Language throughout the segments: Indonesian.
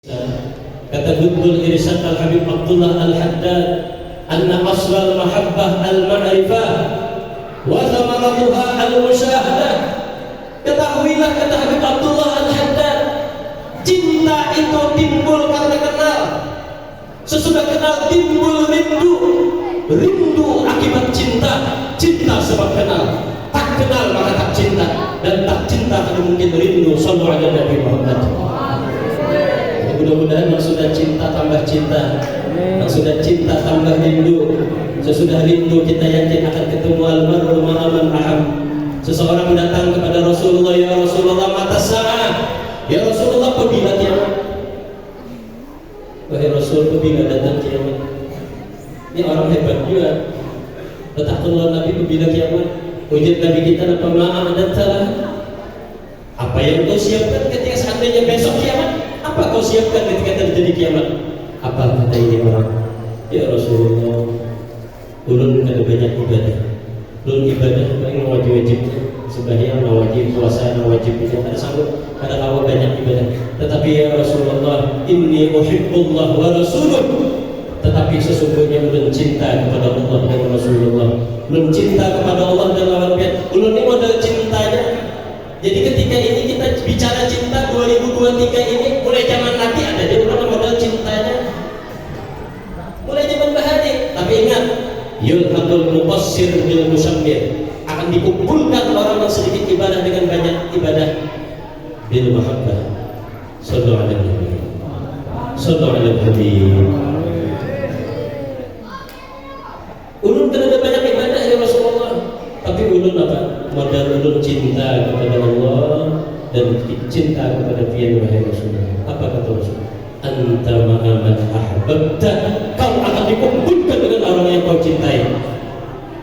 Kata Gudul Irsyad Al-Habib Abdullah Al-Haddad, anna asral mahabbah al-ma'rifah wa thamaratuha al-musyahadah. Ketahuilah, kata Habib Abdullah Al-Haddad, cinta itu timbul karena kenal. Sesudah kenal timbul rindu. Rindu akibat cinta, cinta sebab kenal. Tak kenal maka tak cinta, dan tak cinta tidak mungkin rindu. Sallallahu alaihi Nabi Muhammad. Mudah-mudahan yang sudah cinta tambah cinta, yang sudah cinta tambah rindu. Sesudah rindu kita yakin akan ketemu almarhum ma'aman aham. Seseorang datang kepada Rasulullah, ya Rasulullah, mata sa'ah, ya Rasulullah, apabila kiamat? Wahai Rasul, apabila datang kiamat? Ini orang hebat juga. Letakkanlah Nabi, apabila kiamat? Ujian Nabi kita apa ma'am dan salah. Apa yang kau siapkan ketika seandainya besok kiamat? Apa kau siapkan ketika terjadi kiamat? Apa kata ini orang? Ya Rasulullah, ulun kada banyak ibadah. Ulun ibadah paling wajib-wajibnya, sembahyang wajib, puasa wajib, tidak sanggup kada kawa banyak ibadah. Tetapi ya Rasulullah, inni uhibbullah wa rasuluh. Tetapi sesungguhnya ulun cinta kepada Allah dan Rasulullah. Ulun cinta kepada Allah dan Rasulullah. Ulun ini modal cintanya. Jadi ketika ini kita bicara cinta 2023 ini, mulai zaman Nabi ada dia ulang modal cintanya, mulai zaman bahari. Tapi ingat, yulhaqul muqassir bil musammir, akan dikumpulkan orang yang sedikit ibadah dengan banyak ibadah bil mahabbah. Sallallahu alaihi wasallam. Sallallahu alaihi wasallam. Ulun kena banyak ibadah ya Rasulullah, tapi ulun apa? Modal ulun cinta kepada Allah dan cinta kepada Dia wahai Rasulullah. Apa kata Rasul? Anta ma'aman ahbabta, kau akan dikumpulkan dengan orang yang kau cintai.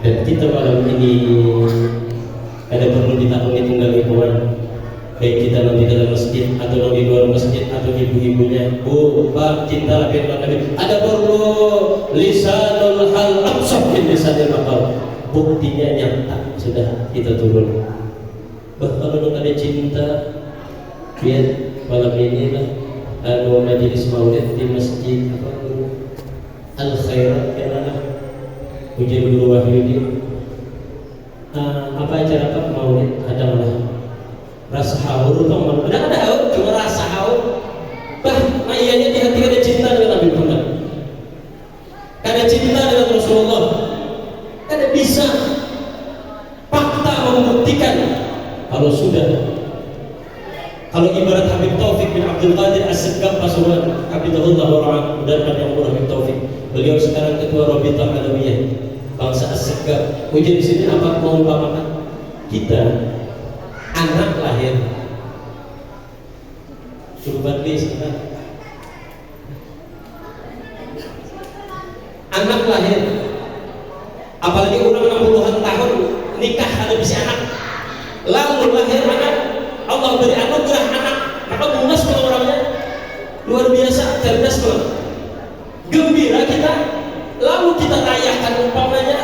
Dan kita malam ini ada perlu ditakuni tunggal ikhwan, baik kita nanti dalam masjid atau di luar masjid atau ibu-ibunya. Bu, bab cinta lebih Nabi. Ada perlu lisanul hal absah bin lisanil maqal. Buktinya nyata sudah kita turun. Bahkan kalau ada cinta, lihat malam ini lah ada majelis maulid di masjid apa Al Khairat karena ujian Guru Wahyudi. Apa acara apa maulid ada malah rasa haur atau mana? Ada haur, cuma rasa haur. Ianya di hati ada cinta dengan Nabi Muhammad, ada cinta dengan Rasulullah. Kada bisa fakta membuktikan kalau sudah. Kalau ibarat Habib Taufik bin Abdul Qadir As-Segaf Pasuruan, Habibullah warahmatullahi wabarakatuh, yang Habib Taufik, beliau sekarang ketua Rabithah Alawiyah bangsa As-Segaf. Ujian di sini apa mau umpamakan? Kita anak lahir, surbat sekarang anak lahir. Apalagi orang 60-an tahun nikah ada bisa anak, lalu lahir anak, Allah beri anugerah anak, maka bungas kalau orangnya luar biasa, cerdas banget, gembira kita, lalu kita rayakan umpamanya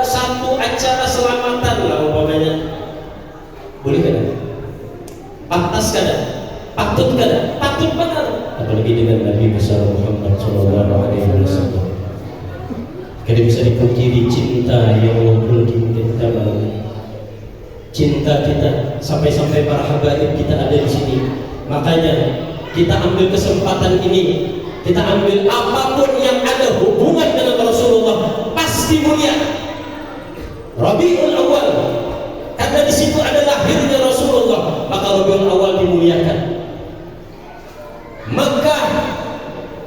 satu acara selamatan lah umpamanya, boleh kan? Pantas kan? Patut kan? Patut benar. Apalagi dengan Nabi besar Muhammad Sallallahu Alaihi Wasallam. Jadi bisa dipungkiri cinta yang ngobrol kita malam. Cinta kita sampai-sampai para habaib kita ada di sini. Makanya kita ambil kesempatan ini, kita ambil apapun yang ada hubungan dengan Rasulullah pasti mulia. Rabiul Awal, karena di situ ada lahirnya Rasulullah, maka Rabiul Awal dimuliakan. Makkah,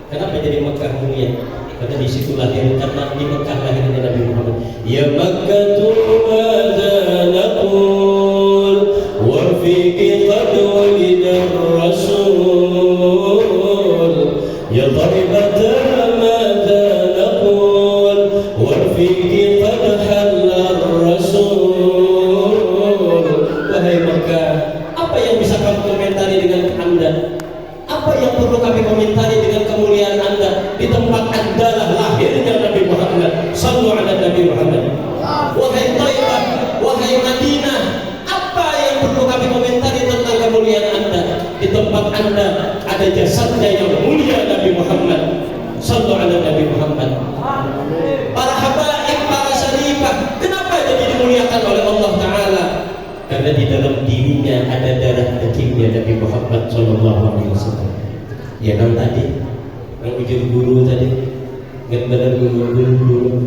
kenapa jadi Makkah mulia? Karena di situ lahir, karena di Mekah lahirnya Nabi Muhammad. Ya Makkahul Madanatul warfiqi qad walidar Rasul. Ya Taibatan Madanaqul warfiqi qad halal Rasul. Wahai Mekah, apa yang bisa kamu komentari dengan Anda? Apa yang perlu kami komentari dengan kemuliaan Anda? Di tempat Anda lah lahirnya Nabi Muhammad Sallallahu alaihi Nabi Muhammad. Wahai Taibah, wahai Madinah, apa yang perlu kami komentari tentang kemuliaan Anda? Di tempat Anda ada jasadnya yang mulia. hatinya ada darah dagingnya Nabi Muhammad SAW. Ya kan tadi yang ujung guru tadi benar guru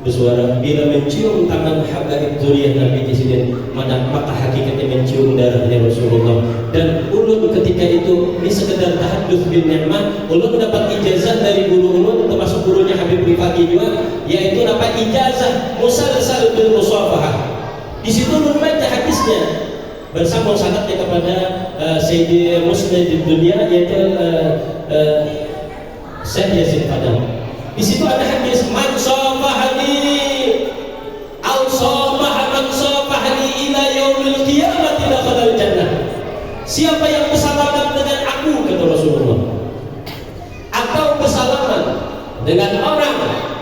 bersuara bila mencium tangan habaib zuriyah Nabi Presiden, maka hakikatnya mencium darahnya Rasulullah. Dan ulun ketika itu ini sekedar tahadduts bin ni'mah, ulun dapat ijazah dari guru ulun termasuk gurunya Habib Rifaqi juga, yaitu dapat ijazah musalsal bil musafahah. Di situ ulun baca hadisnya bersama sanadnya kepada Sayyidi Musnad di dunia, yaitu Syekh Yazid Fadal. Di situ ada hadis man safahani au safaha man safahani ila yaumil qiyamah dakhala jannah. Siapa yang bersalaman dengan aku, kata Rasulullah, atau bersalaman dengan orang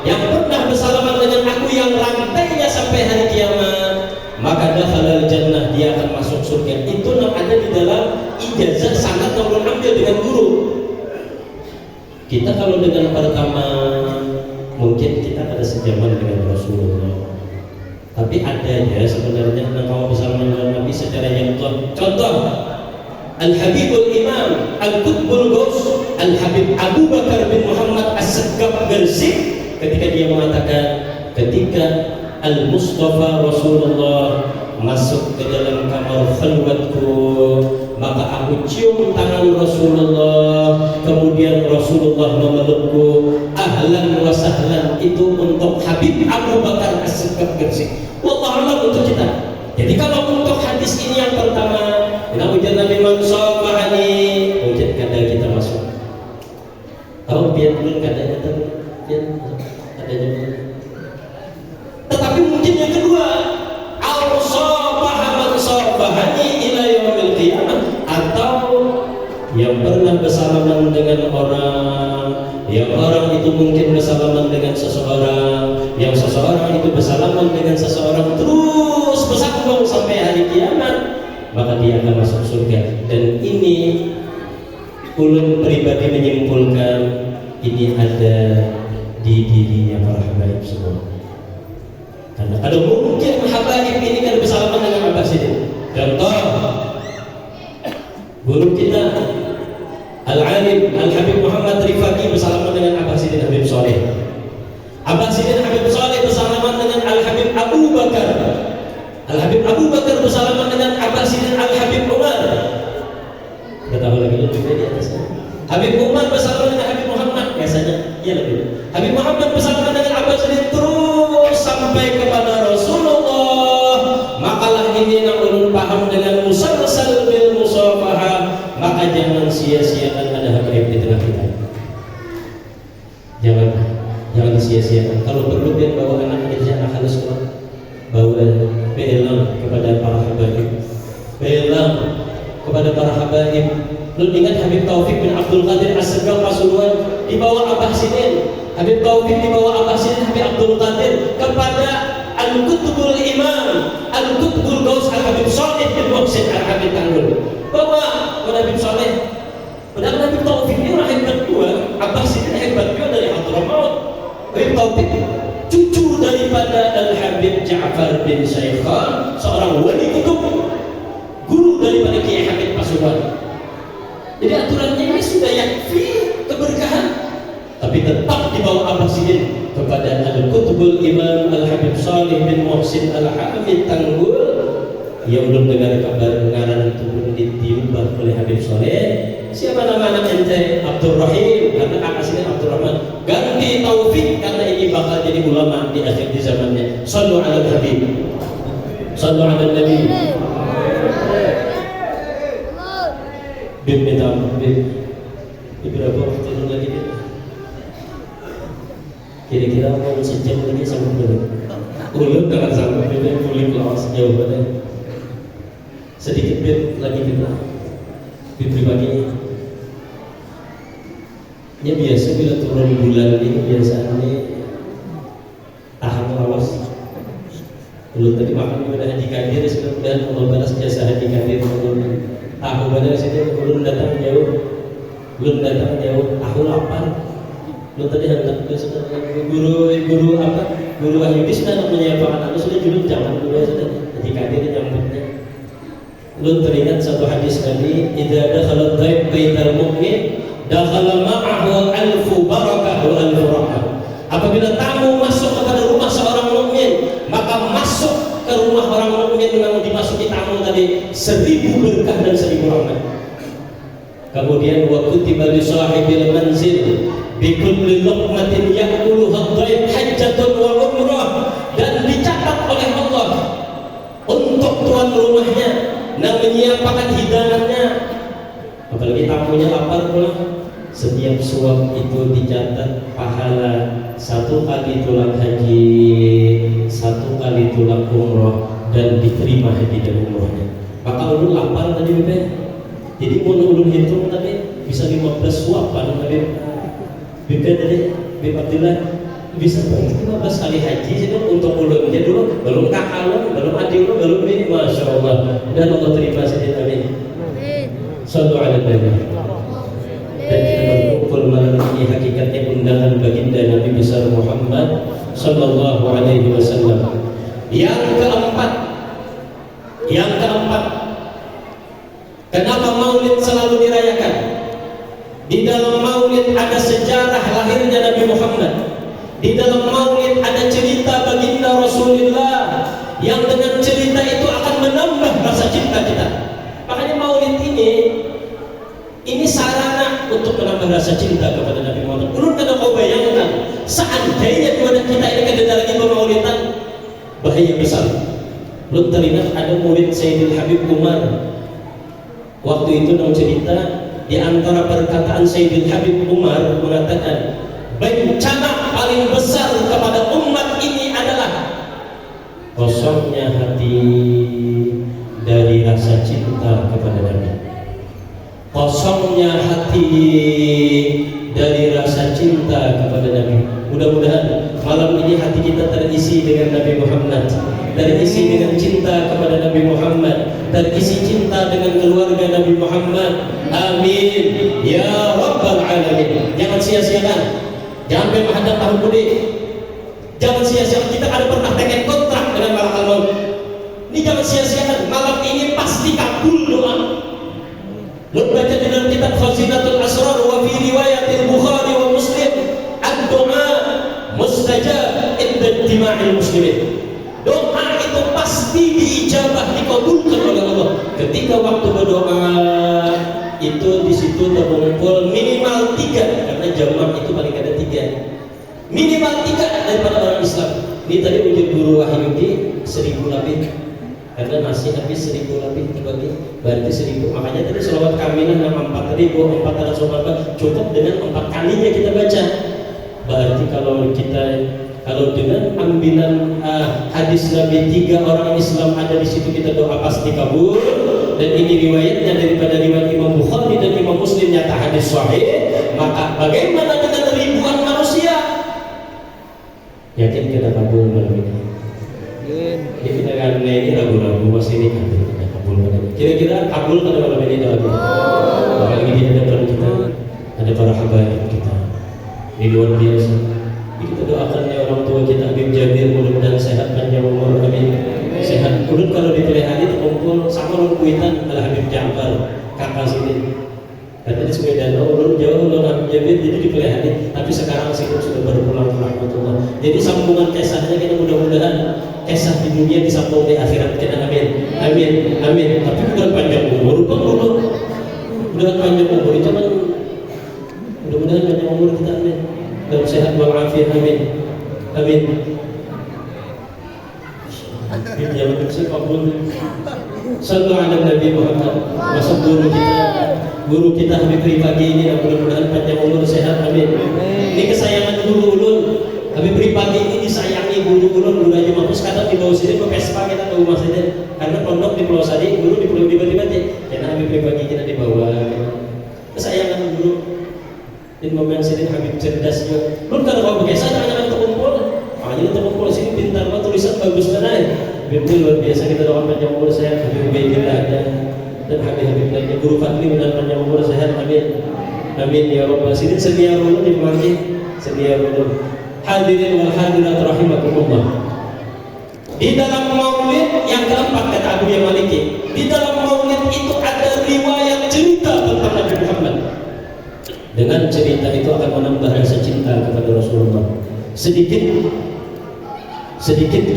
yang pernah bersalaman dengan aku yang rantainya sampai hari kiamat, maka dakhala jannah, dia akan masuk surga. Itu yang ada di dalam ijazah sanad yang ambil dengan guru. Kita kalau dengan pertama mungkin kita ada sejaman dengan Rasulullah, tapi adanya sebenarnya kalau bersama dengan Nabi secara yang contoh Al-Habibul Imam Al-Qutbul Ghaus Al-Habib Abu Bakar bin Muhammad As-Segaf Gersik, ketika dia mengatakan ketika Al-Mustafa Rasulullah masuk ke dalam kamar khalwatku, maka aku cium tangan Rasulullah, kemudian Rasulullah memelukku, ahlan wa sahlan. Itu untuk Habib Abu Bakar As-Segaf Gersik. Wallahu a'lam untuk kita. Jadi kalau untuk hadis ini yang pertama, ujian Nabi Mansofahani, ujian kadang kita masuk. Tahu biar belum kadang kita biar kadang. Tetapi mungkin yang kedua, ila yaumil qiyamah, atau yang pernah bersalaman dengan orang, yang orang itu mungkin bersalaman dengan seseorang, yang seseorang itu bersalaman dengan seseorang terus bersambung sampai hari kiamat, maka dia akan masuk surga. Dan ini ulun pribadi menyimpulkan ini ada di dirinya para habaib semua. Karena kalau mungkin habaib ini kan bersalaman dengan Abbas ini. Contoh guru kita Al-Alim Al-Habib Muhammad Rifaqi bersalaman dengan Abbasidin Habib Soleh. Abbasidin Habib Soleh bersalaman dengan Al-Habib Abu Bakar. Al-Habib Abu Bakar bersalaman dengan Abbasidin Al-Habib Umar. Kita tahu lagi lebih di atasnya. Habib Umar bersalaman dengan Habib Muhammad, biasanya iya lebih. Habib Muhammad bersalaman dengan Abbasidin terus sampai kepada Rasulullah. Makalah ini yang ulun paham dengan musalsal bil musafahah, maka jangan sia-siakan ada habaib di tengah kita. Jangan sia-siakan. Kalau perlu dia bawa anak Indonesia akan sekolah, bawa belang kepada para habaib, belang kepada para habaib. Lu ingat Habib Taufik bin Abdul Qadir As-Segaf Pasuruan dibawa Abbasidin, Habib Taufik dibawa Abbasidin Habib Abdul Qadir kepada Al-Qutbul Imam Al-Qutbul Ghaus Al-Habib Saleh bin Muhsin Al-Habib Tanggul, bawa kepada Habib Saleh. Padahal Habib Taufik ini orang hebat dua, Abbasidin hebat dua dari Hadramaut. Habib Taufik cucu daripada Al-Habib Ja'far bin Syaikhan, seorang wali kutub, guru daripada Kiai Habib Pasuruan. Jadi aturannya ini sudah yakfi keberkahan, tapi tetap dibawa Abbasidin kepada Al-Qutbul Imam Al-Habib Saleh bin Muhsin Al-Habib Tanggul, yang belum dengar kabar pengarang itu pun diubah oleh Habib Saleh. Siapa nama anak ente? Abdul Rahim, karena aslinya Abdul Rahman. Ganti Taufik karena ini bakal jadi ulama di akhir di zamannya. Sallu ala Habib, sallu ala Nabi. Bib minta beberapa waktu itu lagi dia. Kira-kira mau sejam lagi sama dulu. Ulun dengan sama bib kulit lawas jauh banget. Sedikit bib lagi kita. Bib pribadi. Ya biasa bila turun bulan ini biasanya tahan lawas. Ulun tadi makan kepada Haji Kadir, mudah-mudahan Allah balas jasa Haji Kadir. Aku pada sini belum datang jauh, aku lapar. Lu tadi hendak guru apa? Guru Wahyudi sudah menyapa anak sudah juluk jangan dulu sudah. Jadi Kadir nyambutnya. Lu teringat satu hadis Nabi, idza dakhala dhaif baital mu'min dakhala ma'ahu alfu barakah wa alfu rahmah. Apabila tamu masuk kepada rumah seorang mukmin, maka masuk ke rumah orang mukmin yang dimasuki tamu tadi 1000 berkah dan 1000 rahmat. Kemudian wa kutiba li sahibil manzil bi kulli luqmatin ya'kuluha dhaif hajjatun wa umrah, dan dicatat oleh Allah untuk tuan rumahnya dan menyiapkan hidangannya. Apalagi tamunya lapar pula, setiap suap itu dicatat pahala 1 kali tulang haji, 1 kali tulang umroh, dan diterima haji dan umrohnya. Maka ulun lapar tadi Bebe, jadi mau ulun hitung tadi bisa 15 suapan tadi Bebe tadi, Bebe Abdillah bisa 15 kali haji itu untuk ulun. Jadi dulu belum kakak lu, belum adik lu, belum ini, masya Allah. Dan Allah terima saja, amin. Sallu ala Nabi. Dan kita berkumpul malam ini hakikatnya undangan baginda Nabi besar Muhammad sallallahu alaihi wasallam. Yang keempat, kenapa Maulid selalu dirayakan? Di dalam Maulid ada sejarah lahirnya Nabi Muhammad. Di dalam Maulid ada cerita baginda Rasulullah yang dengan cerita itu akan menambah rasa cinta kita. Makanya Maulid ini sarana untuk menambah rasa cinta kepada Nabi Muhammad. Ulun kada kau bayangkan, seandainya kepada kita ini kada lagi bermaulidan, bahaya besar. Ulun teringat ada murid Sayyidil Habib Umar. Waktu itu dalam cerita, di antara perkataan Sayyidil Habib Umar mengatakan, bencana paling besar kepada umat ini adalah kosongnya hati dari rasa cinta kepada Nabi. Kosongnya hati dari rasa cinta kepada Nabi. Mudah-mudahan malam ini hati kita terisi dengan Nabi Muhammad, terisi dengan cinta kepada Nabi Muhammad, terisi cinta dengan keluarga Nabi Muhammad. Amin ya Rabbal Alamin. Jangan sia-siakan, jangan menghadap tahun mudik, jangan sia-siakan. Kita ada pernah tekan kontrak dengan malaikat maut. Ini jangan sia-siakan. Malam ini pasti kabul doa. Lu baca di dalam kitab Khazinatul Asrar wa fi riwayatil Bukhari wa Muslim, ad-du'a mustajab inda ijtima'il muslimin. Doa itu pasti diijabah, dikabulkan oleh Allah. Ketika waktu berdoa itu di situ terkumpul minimal 3, karena jamaah itu paling ada 3. Minimal 3 daripada orang Islam. Ini tadi ujian guru Wahyudi 1000 lebih. Karena masih habis 1000 lebih dibagi, berarti 1000. Makanya tadi selawat kamilah 4.400 cukup dengan 4 kalinya kita baca. Berarti kalau dengan ambilan hadis Nabi 3 orang Islam ada di situ, kita doa pasti kabul. Dan ini riwayatnya daripada riwayat Imam Bukhari dan Imam Muslim, nyata hadis sahih. Maka bagaimana dengan ribuan manusia? Yakin kita kabul malam ini? Jadi kita kan ini ragu-ragu masih ini kabul. Kira-kira kabul pada malam ini doa. Apalagi di hadapan kita ada para habaib kita. Ini luar biasa. Jadi kita doakan ya orang tua kita Habib Jabir, mudah-mudahan sehat panjang umur, amin. Sehat. Ulun kalau dipelihara itu kumpul sama orang Kuitan adalah Habib Ja'far, kakak sini. Karena di Sungai Danau, ulun jauh ulun Habib Jabir, jadi dipelihara. Tapi sekarang sih sudah berpulang ke rahmatullah. Jadi sambungan kisahnya kita mudah-mudahan kisah di dunia disambung di akhirat kita, amin. Amin. Amin. Tapi bukan panjang umur, bukan panjang umur itu kan. Mudah-mudahan panjang umur kita, amin. Dalam sehat walafiat, amin. Amin. Jangan bersih kabul. Sallu ala Nabi Muhammad. Masa guru kita Habib Rifaqi ini, mudah-mudahan panjang umur sehat, amin. Ini kesayangan guru ulun. Habib Rifaqi ini disayangi guru ulun, guru Haji Mahfuz. Kadang di bawah sini ke Vespa kita ke rumah saja. Karena pondok di Pulau Sadi, guru di Pulau Dibati. Karena Habib Rifaqi kita dibawa. Kesayangan guru. Di momen sini Habib cerdas juga. Lu kalau mau biasa jangan terkumpul. Makanya terkumpul sini pintar banget, tulisan bagus banget. Habib luar biasa, kita doakan panjang umur sehat. Habib Baikillah ada dan Habib lainnya. Guru Fadli mudah panjang umur sehat, amin. Amin ya Rabbal Alamin. Sedia ulun dimaki, sedia ulun. Hadirin wal hadirat rahimakumullah. Di dalam maulid yang keempat kata Abu Maliki, di dalam maulid riwayat cerita tentang Nabi Muhammad. Dengan cerita itu akan menambah rasa cinta kepada Rasulullah. Sedikit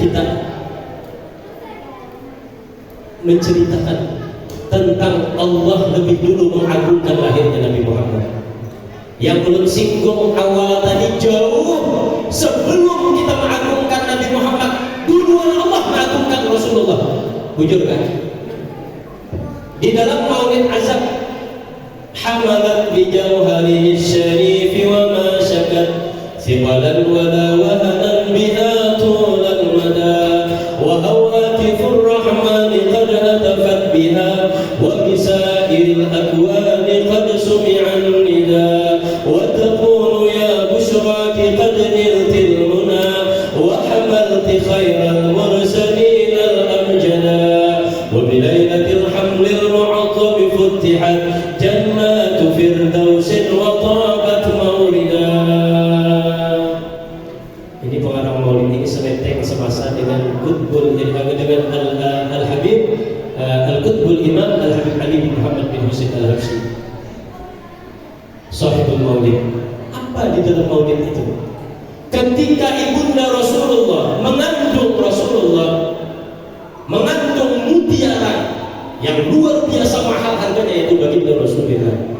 kita menceritakan tentang Allah lebih dulu mengagungkan lahirnya Nabi Muhammad. Yang belum singgung awal tadi, jauh sebelum kita mengagungkan Nabi Muhammad, duluan Allah mengagungkan Rasulullah. Bujur kan? Di dalam Maulid Azab, hamalat bi jauharihi syarif wa ma syakat thiqalan wala wahanan biha tulal mada wa hawatifur rahman qad hatafat biha wa bisairil akwani qad sumi'an nida wa taqulu ya bushraki qad niltil muna wa hamalti khairal mursalin al amjada wa bilaylatil hamlil mu'azzab futihat jannatu firdausin wa tabat maulida. Ini pengarang maulid ini semeteng semasa dengan Qutbul dengan Al-Habib Al-Qutbul Imam Al-Habib Ali bin Muhammad bin Husain Al-Habsyi, sahibul maulid. Apa di dalam maulid itu? Ketika ibunda Rasulullah mengandung mutiara yang luar biasa mahal harganya, yaitu baginda Rasulullah.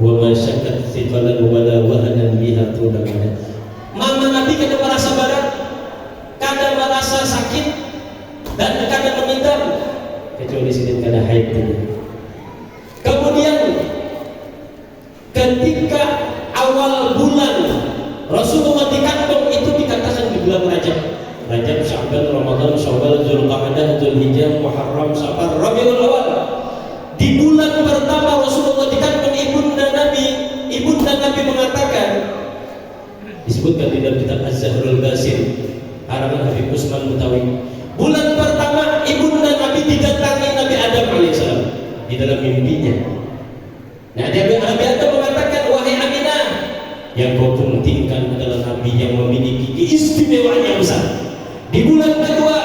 Wa ma syakat thiqalan wala wahanan biha tulana. Mama Nabi kada merasa berat, kada merasa sakit, dan kada mengidam, kecuali sedikit kada haid. Kemudian ketika awal bulan Rasulullah dikandung itu dikatakan di bulan Rajab, Sya'ban, Ramadan, Syawal, Zulqa'dah, Zulhijjah, Muharram, Safar, Rabiul Awal. Di bulan pertama Rasulullah dikandung, ibunda Nabi mengatakan, disebutkan di dalam kitab Az-Zahrul Basir karangan Habib Usman Mutawi. Bulan pertama ibunda Nabi didatangi Nabi Adam alaihissalam di dalam mimpinya. Nah, Nabi Adam mengatakan, wahai Aminah, yang kau pentingkan adalah Nabi yang memiliki keistimewaan yang besar. Di bulan kedua,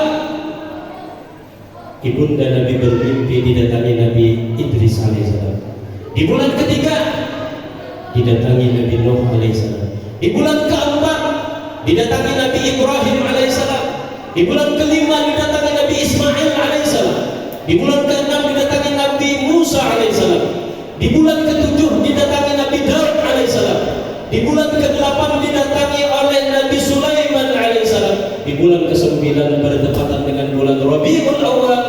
ibunda Nabi bermimpi didatangi Nabi Idris alaihissalam. Di bulan ketiga, didatangi Nabi Nuh alaihissalam. Di bulan keempat, didatangi Nabi Ibrahim alaihissalam. Di bulan kelima, didatangi Nabi Ismail alaihissalam. Di bulan keenam, didatangi Nabi Musa alaihissalam. Di bulan ketujuh, didatangi Nabi Daud alaihissalam. Di bulan ke-8 didatangi oleh Nabi Sulaiman alaihissalam. Di bulan ke-9 bertepatan dengan bulan Rabiul Awal,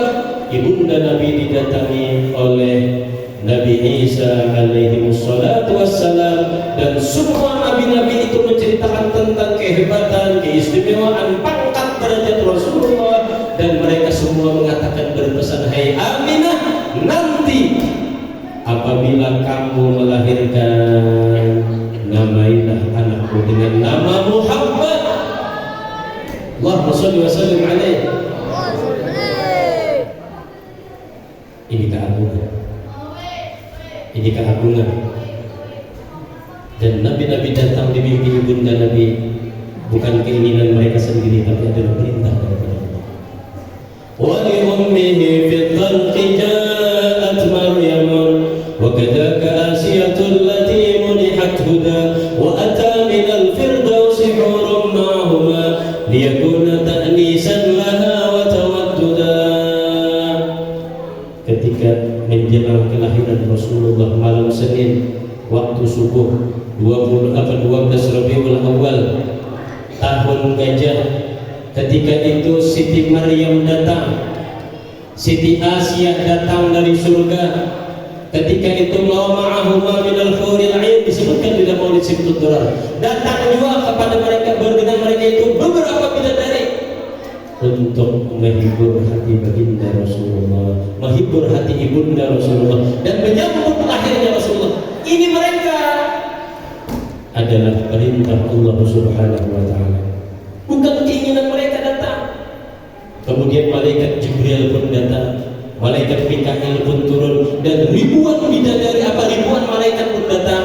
ibunda Nabi didatangi oleh Nabi Isa alaihi wassalatu wassalam. Dan semua nabi-nabi itu menceritakan tentang kehebatan, keistimewaan, pangkat derajat Rasulullah. Dan mereka semua mengatakan berpesan, hai Aminah, nanti apabila kamu melahirkan, namailah anakku dengan nama Muhammad. Allahumma shalli wa sallim alaihi. Ini keagungan. Dan nabi-nabi datang di mimpi ibunda Nabi bukan keinginan mereka sendiri, tapi adalah perintah daripada Allah. Wa li ummihi fi dhalqi ja'at Maryam wa kadaka Asiyatul lati munihat huda wa ata min al-firdausi hurum ma'huma liyakuna ta'nisan laha wa tawadduda. Ketika menjelang kelahiran Rasulullah malam Senin waktu subuh 12 Rabiul Awal tahun Gajah, ketika itu Siti Maryam datang, Siti Asia datang dari surga. Ketika itu ma'ahuma minal huril 'ain, disebutkan di dalam Maulid Sibtud Durar. Datang juga kepada mereka, dengan mereka itu beberapa bidadari untuk menghibur hati baginda Rasulullah, menghibur hati ibunda Rasulullah, dan menyambut lahirnya Rasulullah. Ini mereka adalah perintah Allah Subhanahu wa taala, bukan keinginan mereka datang. Kemudian malaikat Jibril pun datang, malaikat Mikail pun turun, dan ribuan malaikat pun datang,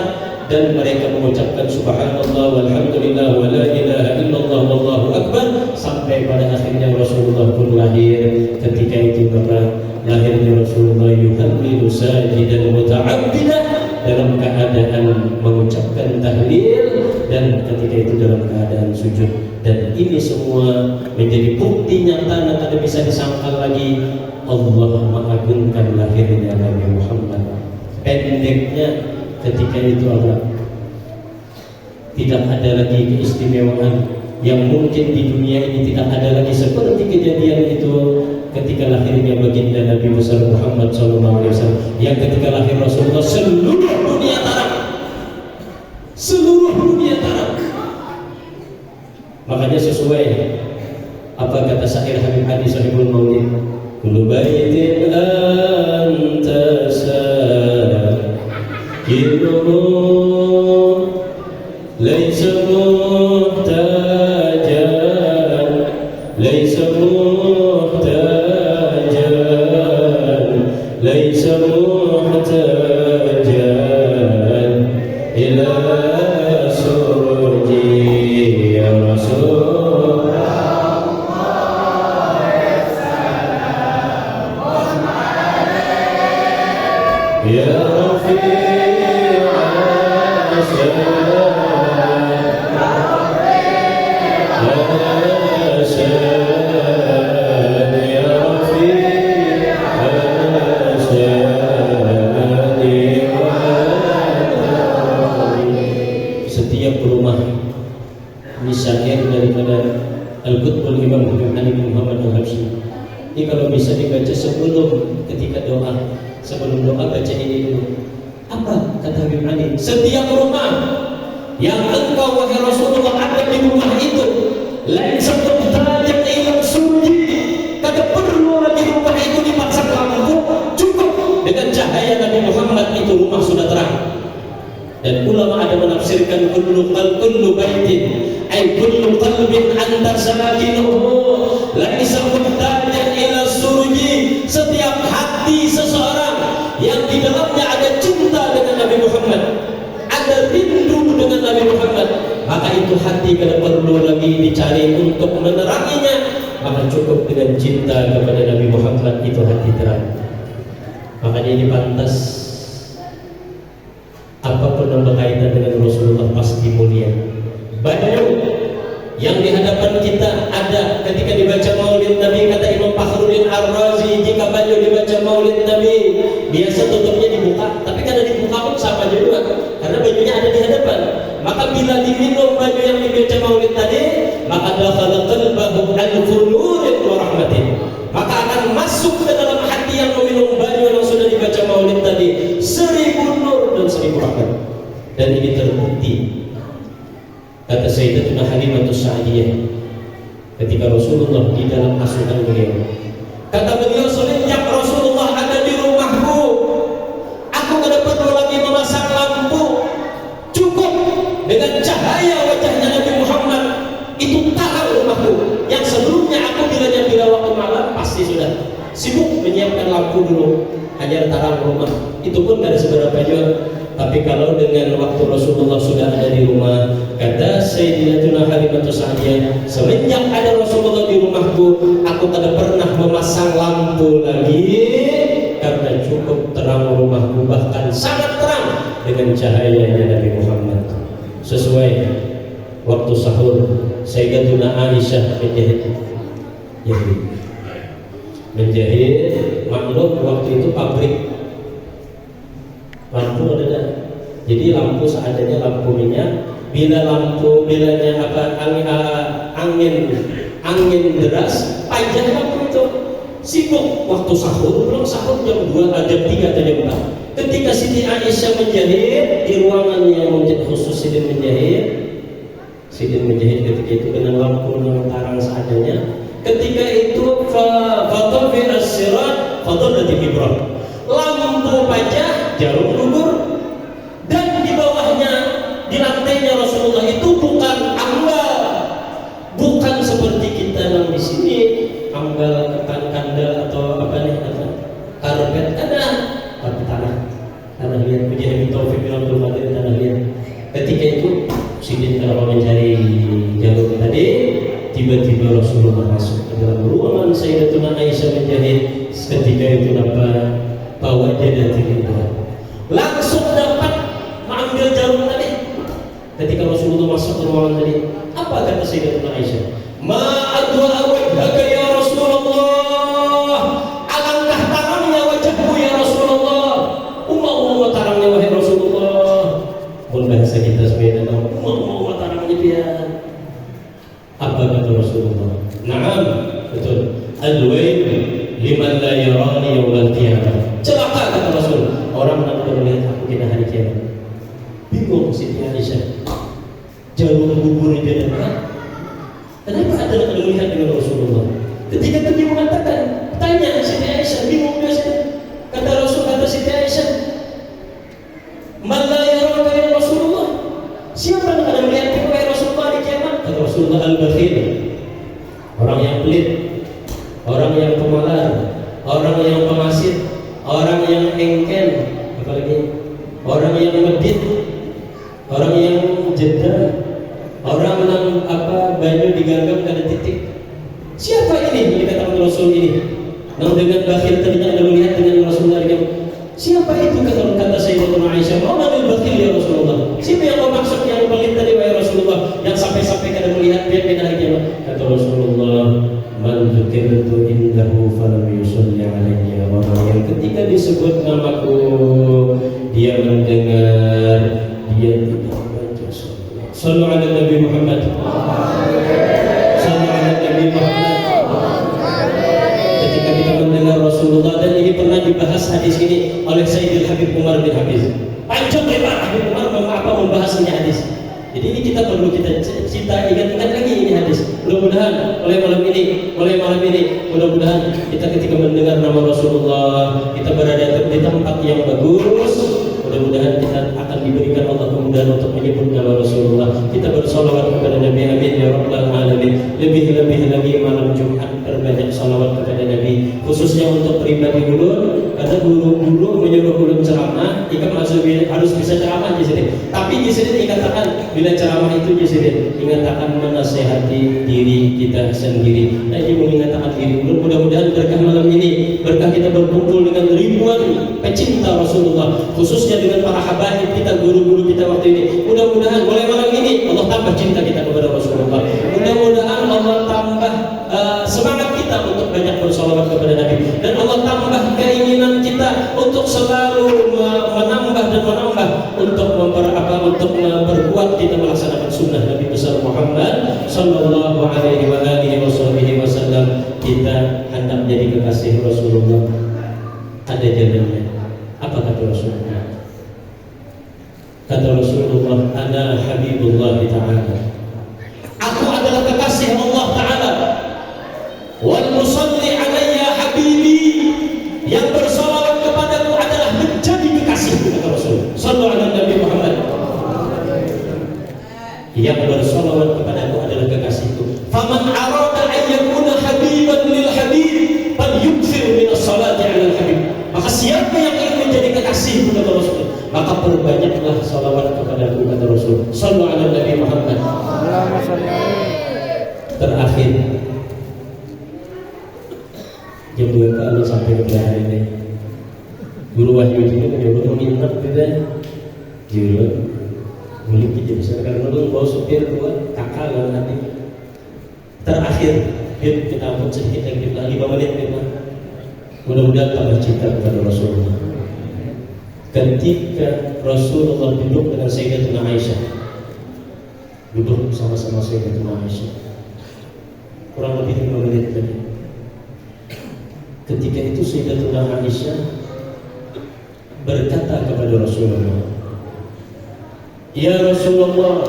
dan mereka mengucapkan subhanallah walhamdulillah wa la ilaha illallah wallahu akbar, sampai pada akhirnya Rasulullah pun lahir. Ketika itu Bapak lahirnya Rasulullah yuhallilu sajidan muta'abbidan, dalam keadaan mengucapkan tahlil dan ketika itu dalam keadaan sujud. Dan ini semua menjadi bukti nyata dan tidak bisa disangkal lagi Allah mengagungkan lahirnya Nabi Muhammad. Pendeknya ketika itu Allah tidak ada lagi keistimewaan yang mungkin di dunia ini tidak ada lagi seperti kejadian itu ketika lahirnya baginda Nabi besar Muhammad SAW, yang ketika lahir Rasulullah seluruh dunia tarak, seluruh dunia tarak. Makanya sesuai apa kata syair Habib Hadi Sahibul Maulid, kullu baitin anta sakinuhu laysa muhtajan, laysa muhtajan, laysa muhtajan ila suruji ya Rasulullah ya Rafi'ah setiap rumah. Ini syair daripada Al-Qutbul Imam Habib Hanif Muhammad Al-Habsyi. Ini kalau bisa dibaca sebelum ketika doa, sebelum doa baca ini dulu. Apa kata Habib Hanif? Setiap rumah yang engkau wahai Rasulullah ada di rumah itu, laisa muhtajan ila surji, kada perlu lagi rumah itu dipasang lampu, cukup dengan cahaya Nabi Muhammad itu rumah sudah terang. Dan ulama ada menafsirkan kullu baitin ay kullu qalbin anta sakinuhu laisa muhtajan ila surji, setiap hati seseorang yang di dalamnya ada cinta dengan Nabi Muhammad, ada rindu dengan Nabi Muhammad, maka itu hati kada perlu lagi dicari untuk meneranginya, maka cukup dengan cinta kepada Nabi Muhammad itu hati terang. Makanya ini pantas apapun yang berkaitan dengan Rasulullah pasti mulia. Banyak yang di hadapan kita ada ketika dibaca Maulid Nabi, kata Imam Fakhruddin Ar-Razi, jika baju dibaca Maulid Nabi biasa tutupnya dibuka, tapi karena dibuka pun sama juga karena bajunya ada di hadapan. Maka bila diminum baju yang dibaca Maulid tadi, maka dakhala qalbahu al-nurin wa rahmatin, maka akan masuk ke dalam hati yang meminum baju yang sudah dibaca Maulid tadi 1000 nur dan 1000 rahmat. Dan ini terbukti. Kata Sayyidatuna Halimah Sa'diyah ketika Rasulullah di dalam asuhan beliau, kata beliau, semenjak Rasulullah ada di rumahku, aku tidak perlu lagi memasang lampu, cukup dengan cahaya wajahnya Nabi Muhammad itu terang rumahku. Yang sebelumnya aku bila waktu malam pasti sudah sibuk menyiapkan lampu dulu agar terang rumah, itu pun tidak ada seberapa juga. Tapi kalau dengan waktu Rasulullah sudah ada di rumah, kata Sayyidatuna Halimah Sa'diyah, semenjak ada Rasulullah di rumahku, aku tidak pernah memasang lampu lagi karena cukup terang rumahku, bahkan sangat terang dengan cahayanya Nabi Muhammad. Sesuai waktu sahur, Sayyidatuna Aisyah menjahit, maklum waktu itu pabrik lampu ada, jadi lampu seadanya, lampu minyak. Bilanya angin deras, pajak lampu itu sibuk waktu sahur, belum sahur jam 2, jam 3 atau jam 4. Ketika Siti Aisyah menjahit di ruangannya yang khusus Sidin menjahit ketika itu dengan lampu yang terang seadanya. Ketika itu fatafi as-sirat fadallati bibra, lampu pajak jarum gugur, dan di bawahnya, di lantainya Rasulullah itu bukan anggal, bukan seperti kita yang di sini anggal kandal atau apa nih, karpet, ada tapi tanah liat. Puji Habib Taufik bin Abdul Qadir, tanah liat. Ketika itu Sidin kalau mencari jarum tadi, tiba-tiba Rasulullah masuk ke dalam ruangan Sayyidatuna Aisyah menjahit. Ketika itu dapat bawa dia dari langsung dapat mengambil jarum tadi. Ketika Rasulullah masuk ke ruangan tadi, apa kata Sayyidatuna Aisyah? Ma adwa wajhaka ya Rasulullah, alangkah tarangnya wajahmu ya Rasulullah. Umma tarangnya wahai Rasulullah. Pun bahasa kita sebenarnya umma tarangnya dia. Apa kata Rasulullah? Naam, betul. Al-wail liman la yarani yawmal qiyamah. Celaka kata Rasul, orang yang tidak melihat aku di hari kiamat. Bingung Siti Aisyah. Jarum bubur dia dapat. Kenapa ada yang melihat dengan Rasulullah? Ketika itu dia mengatakan, tanya Siti Aisyah, bingung biasanya. Kata Rasul, kata Siti Aisyah, man la yarani ya Rasulullah. Siapa yang akan melihat aku wahai Rasulullah di kiamat? Kata Rasulullah, al-bakhil. Orang yang pelit, orang yang pemalas, orang yang pengasih, orang yang engken, apalagi orang yang medit, orang yang jeda, orang yang baju diganggam kada titik. Siapa ini yang dikatakan Rasul ini? Yang dengan bakhil tadinya ada melihat dengan Rasulullah dengan siapa itu kata Sayyidatuna Aisyah? Mana yang bakhil ya Rasulullah? Siapa yang bermaksud yang pelit tadi wahai Rasulullah? Yang sampai-sampai kada melihat dia pada kiamat? Kata Rasulullah, man dzukirtu indahu falam yusalli alayya. Orang yang ketika disebut namaku dia mendengar, dia tidak baca salat. Sallu ala Nabi Muhammad. Sallu ala Nabi Muhammad. Ketika kita mendengar Rasulullah, dan ini pernah dibahas hadis ini oleh Sayyidil Habib Umar bin Hafiz. Panjang lebar Habib Umar membahasnya hadis. Jadi ini kita perlu kita ingat-ingat lagi ini hadis. Mudah-mudahan mulai malam ini, mudah-mudahan kita ketika mendengar nama Rasulullah, kita berada di tempat yang bagus. Mudah-mudahan kita akan diberikan Allah kemudahan untuk menyebut nama Rasulullah. Kita bersolawat kepada Nabi, amin ya rabbal alamin. Lebih-lebih lagi malam Jumat berbanyak salawat kepada Nabi, khususnya untuk pribadi ulun. Karena guru menyuruh ulun ceramah, ikan harus bisa ceramah di sini. Tapi di sini dikatakan bila ceramah itu di sini dikatakan menasehati diri kita sendiri. Nah, ini mengatakan diri ulun. Mudah-mudahan berkah malam ini, berkah kita berkumpul dengan ribuan pecinta Rasulullah, khususnya dengan para habaib kita, guru-guru kita waktu ini. Mudah-mudahan mulai malam ini Allah tambah cinta kita kepada Rasulullah. Mudah-mudahan Allah tambah semangat kita untuk banyak bersolawat kepada Nabi, dan Allah tambah keinginan kita untuk selalu menambah untuk memperkuat kita melaksanakan sunnah Nabi besar Muhammad sallallahu alaihi wasallam. Kita hendak jadi kekasih Rasulullah. Ada jalannya. Apa kata Rasulullah? Kata Rasulullah, ana habibullah ta'ala. Aku adalah kekasih Allah Ta'ala. Wal musalli alayya habibi. Yang bersalawat kepadaku adalah menjadi kekasihku, kata Rasul sallallahu alaihi Nabi Muhammad. Yang bersalawat kepadaku adalah kekasihku. Faman arada an yakuna habiban lil habib falyukthir min as-salati 'ala al-habib. Maka siapa yang ingin menjadi kekasihku, kata Rasul, maka perbanyaklah salawat kepadaku, kata Rasul sallallahu alaihi Nabi Muhammad. Terakhir jam 2 kali sampai ke hari ini Guru Wahyu ini menyuruh menginap juga jurut milik kita bisa karena dulu bawa supir tua kakak lawan nanti terakhir kita ampun sedikit lagi 5 menit kita mudah-mudahan tambah cinta kepada Rasulullah. Ketika Rasulullah duduk dengan Sayyidatuna Aisyah, duduk sama-sama Sayyidatuna Aisyah kurang lebih 5 menit tadi. Ketika itu Sayyidatuna Aisyah berkata kepada Rasulullah, ya Rasulullah,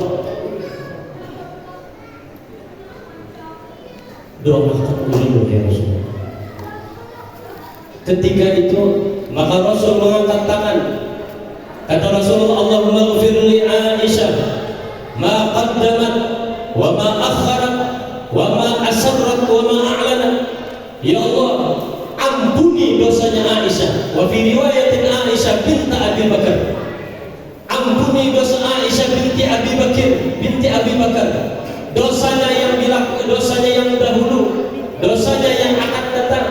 doakan ulun ya Rasulullah. Ketika itu maka Rasul mengangkat tangan. Kata Rasulullah, Allahumma ighfir li Aisyah ma qaddamat wa ma akharat wa ma asarrat wa ma a'lanat. Ya Allah, ampuni dosanya Aisyah. Wa fi riwayatin Aisyah binti Abi Bakar. Ampuni dosa Aisyah binti Abi Bakar. Dosanya yang dilakukan, dosanya yang dahulu, dosanya yang akan datang,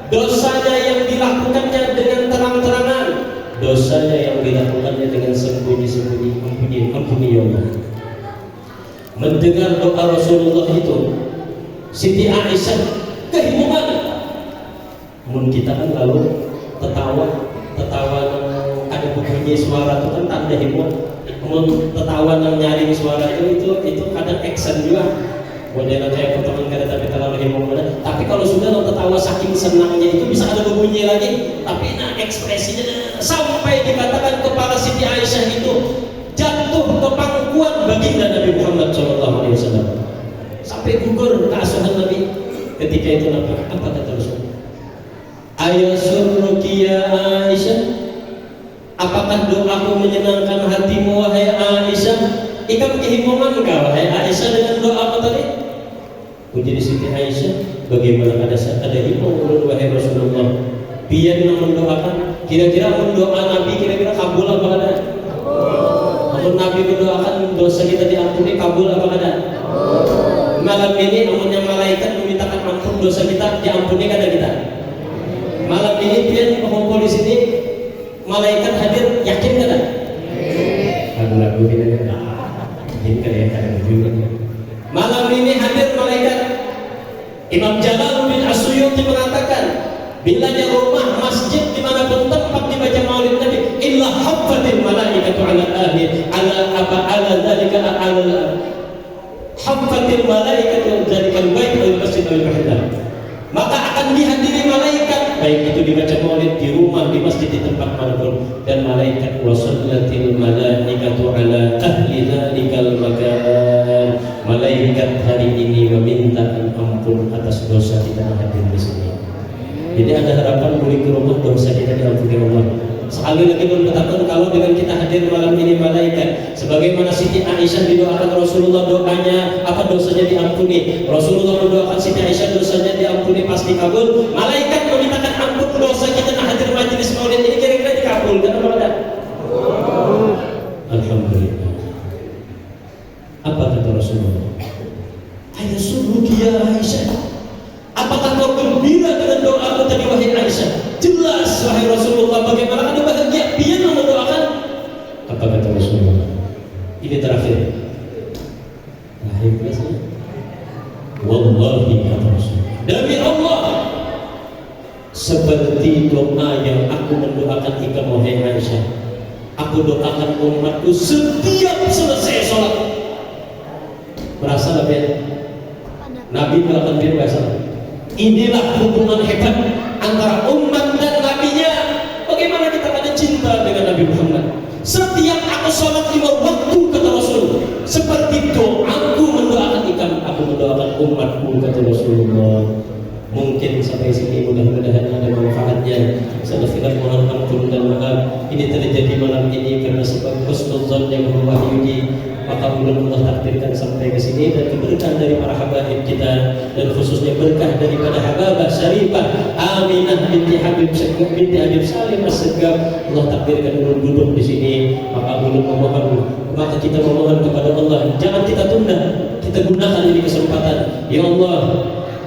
dosanya yang dilakukannya dengan terang-terangan, dosanya yang dilakukannya dengan sembunyi-sembunyi. Ampuni ya Allah. Mendengar doa Rasulullah itu, Siti Aisyah kehimuman. Mun kita kan lalu tertawa ada bunyi suara itu kan tanda himun. Mun tertawa yang nyaring suara itu kadang action juga. Wajah kayak potongan kata tapi terlalu himun mana. Tapi kalau sudah lo tertawa saking senangnya itu bisa ada bunyi lagi. Tapi ekspresinya sampai dikatakan kepala Siti Aisyah itu jatuh ke pangkuan baginda Nabi Muhammad SAW. Sampai gugur keasuhan Nabi. Ketika itu apa kata Rasul? Ayasurruki ya Aisyah, apakah doaku menyenangkan hatimu wahai Aisyah? Ikam kehimuman kau wahai Aisyah dengan doa apa tadi? Puji Siti Aisyah, bagaimana ada himau ulun wahai Rasulullah? Biar mendoakan, kira-kira mendoa Nabi kira-kira kabul apa ada? Amun Nabi mendoakan dosa kita diampuni kabul apa ada? Malam ini amunnya malaikat memintakan ampun dosa kita diampuni kada kita? Malam ini pian pengumpul di sini malaikat hadir, yakin kada? Lagu-lagu ini kan juga. Malam ini hadir malaikat. Imam Jalaluddin As-Suyuti mengatakan, bilanya rumah masjid dimanapun tempat dibaca maulid Nabi, illa haffatil malaikatu ala ahli ala dzalika ala haffatil malaikatu dzalikal bait wal masjid wal mahdam. Maka akan dihadiri malaikat, baik itu dibaca maulid di rumah, di masjid, di tempat manapun, dan malaikat wasallatil malaikatu ala ahli dzalikal makan. Malaikat hari ini meminta ampun atas dosa kita yang hadir di sini. Jadi ada harapan boleh ke rumah dosa kita diampuni Allah. Sekali lagi berkatakan kalau dengan kita hadir malam ini malaikat, sebagaimana Siti Aisyah didoakan Rasulullah doanya apa dosanya diampuni. Rasulullah mendoakan Siti Aisyah dosanya diampuni pasti kabul. Malaikat memintakan ampun dosa kita yang hadir majelis maulid ini kira-kira dikabulkan apa tidak? Alhamdulillah. Apa kata Rasulullah? Ayasurruki ya Aisyah, apakah kau gembira dengan doaku tadi wahai Aisyah? Jelas wahai Rasulullah, bagaimana anda bahagia biar mendoakan. Apa kata Rasulullah? Ini terakhir. Terakhir biasanya. Wallahi kata Rasulullah, demi Allah, seperti doa yang aku mendoakan ikam wahai Aisyah, aku doakan umatku setiap selesai sholat. Merasa lebih Nabi doakan dia berasa. Inilah hubungan hebat antara umat dan nabinya. Bagaimana kita ada cinta dengan Nabi Muhammad. Setiap aku sholat 5 waktu kata Rasul, seperti doaku mendoakan ikam, aku mendoakan umatku kata Rasulullah. Mungkin sampai sini mudah-mudahan ada manfaatnya. Saya mohon ampun dan maaf ini terjadi malam ini karena sebab husnuzan yang berwahyudi. Maka mudah-mudahan Allah takdirkan sampai ke sini dan keberkahan dari para habaib kita dan khususnya berkah daripada hababah syarifah Aminah binti Habib Salim As-Segaf. Allah takdirkan ulun duduk di sini, maka ulun maka kita memohon kepada Allah, jangan kita tunda, kita gunakan ini kesempatan. Ya Allah,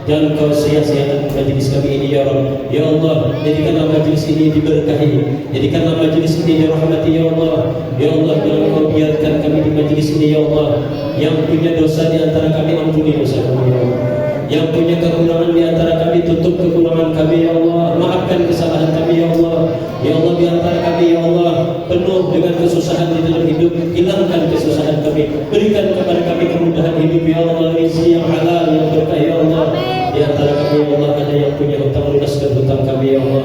jangan kau sia-siakan majelis kami ini ya Rabb. Ya Allah, jadikanlah majelis ini diberkahi, jadikanlah majelis ini dirahmati ya Allah. Ya Allah, jangan kau biarkan kami di majelis ini ya Allah. Yang punya dosa di antara kami ampuni dosa kami ya Allah. Yang punya kekurangan di antara kami tutup kekurangan kami ya Allah. Maafkan kesalahan kami ya Allah. Ya Allah, di antara kami ya Allah penuh dengan kesusahan di dalam hidup, hilangkan kesusahan kami, berikan kepada kami kemudahan hidup ya Allah, rezeki yang halal yang berkah ya Allah. Di antara kami ya Allah ada yang punya hutang lunaskan hutang kami ya Allah.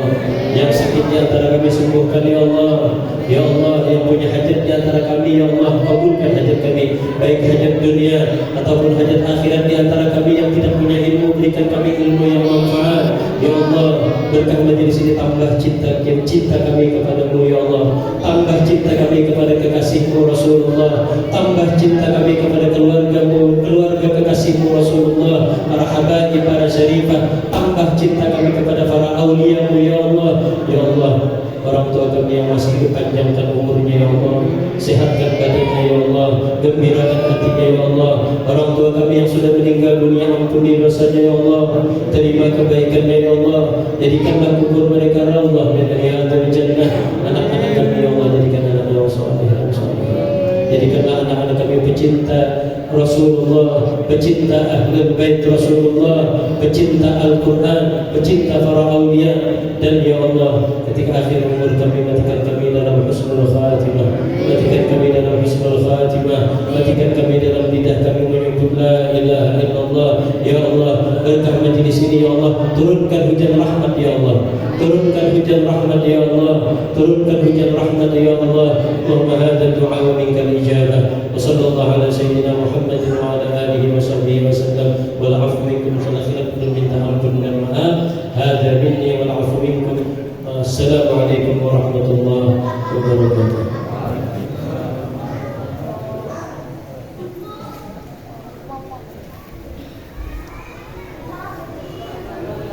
Yang sakit di antara kami sembuhkan ya Allah. Ya Allah, yang punya hajat di antara kami ya Allah kabulkan hajat kami, baik hajat dunia ataupun hajat akhirat. Di antara kami yang tidak punya ilmu, berikan kami ilmu yang manfaat ya Allah. Berkah majelis ini, tambah cinta kami kepadamu ya Allah, tambah cinta kami kepada kekasihmu Rasulullah, tambah cinta kami kepada keluargamu, keluarga kekasihmu Rasulullah, para habaib, para syarifah, tambah cinta kami kepada para auliamu ya Allah. Ya Allah, orang tua kami yang masih hidup panjangkan umurnya ya Allah, sehatkan badannya ya Allah, gembirakan lapangkan hatinya ya Allah. Orang tua kami yang sudah meninggal dunia, ampuni dosanya ya Allah. Terima kebaikannya ya Allah. Jadikanlah kubur mereka raudhah min riyadil jannah. Anak-anak kami ya Allah, jadikan anak yang saleh. Jadikanlah anak-anak kami pecinta Rasulullah, pecinta Ahlul Bait Rasulullah, pecinta Al-Quran, pecinta para awliya. Dan ya Allah, ketika akhir umur kami, matikan kami dalam husnul khatimah, matikan kami dalam husnul khatimah, matikan kami dalam lidah kami menyebut la ilaha illallah. Ya Allah, berkah majlis ini ya Allah, turunkan hujan rahmat ya Allah, turunkan hujan rahmat ya Allah, turunkan hujan rahmat ya Allah. Allahumma hadha du'a wa minkal ijabah. Wa sallallahu ala sayyidina Muhammadin wa ala alihi wa sahbihi wa sallam. Wal afu minkum khilaf minta ampun dan maaf. Hadha minni wal afu minkum. Assalamualaikum warahmatullahi wabarakatuh.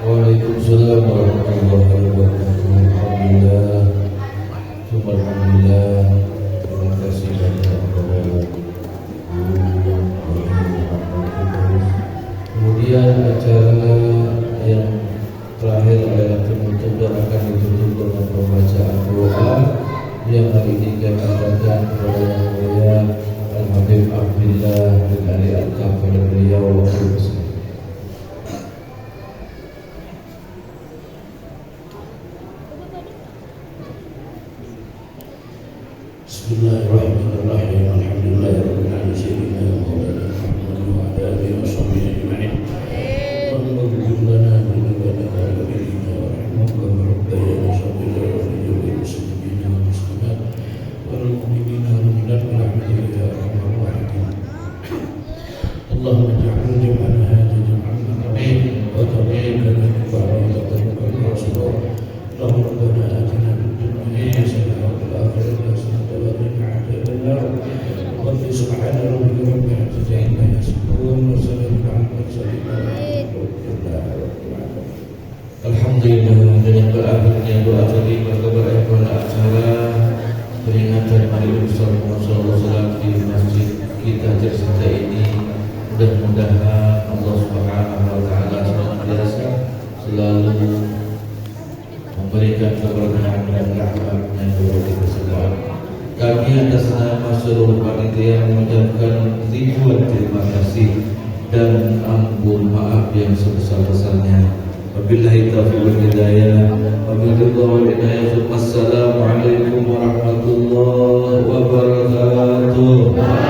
Waalaikumsalam warahmatullahi wabarakatuh. Alhamdulillah, alhamdulillah. Terima kasih banyak kepada guru. Kemudian acara yang terakhir adalah penutup dan akan ditutup dengan pembacaan doa yang hari ini kami bacakan kepada Yang Mulia Al-Habib Abdillah bin Ali Al-Kaf pada beliau waktu itu. Bismillahirrahmanirrahim. Alhamdulillahirabbil alamin. Sayyidina Maulana Muhammad wa ala alihi wa sahbihi ajma'in. Allahumma ighfir lana dhunubana wa walidina warhamna wa rabbayana saghira wa lil muslimina wal muslimat wal mu'minina wal mu'minat bi rahmatika ya arhamar rahimin. Allahumma ij'al jam'ana hadha jam'an marhuman wa tabayyana min ba'dihi taqabbal rasulullah. Allahumma rabbana atina fid dunya hasanatan wa fil akhirati hasanatan wa qina adzabannar. Rabbi subhana rabbika rabbil izzati amma yasifun wa salamun 'alal mursalin walhamdulillahi rabbil alamin. Alhamdulillah, dengan berakhirnya doa tadi maka berakhir pada acara peringatan Hari Besar Rasulullah SAW di masjid kita tercinta ini. Mudah-mudahan Allah Subhanahu Wa Taala senantiasa selalu memberikan keberkahan dan rahmatnya kepada kita semua. Kami atas nama seluruh panitia mengucapkan ribuan terima kasih dan ampun maaf yang sebesar-besarnya. Wabillahi taufiq wal hidayah. Wabillahi wal hidayah. Wassalamualaikum warahmatullahi wabarakatuh.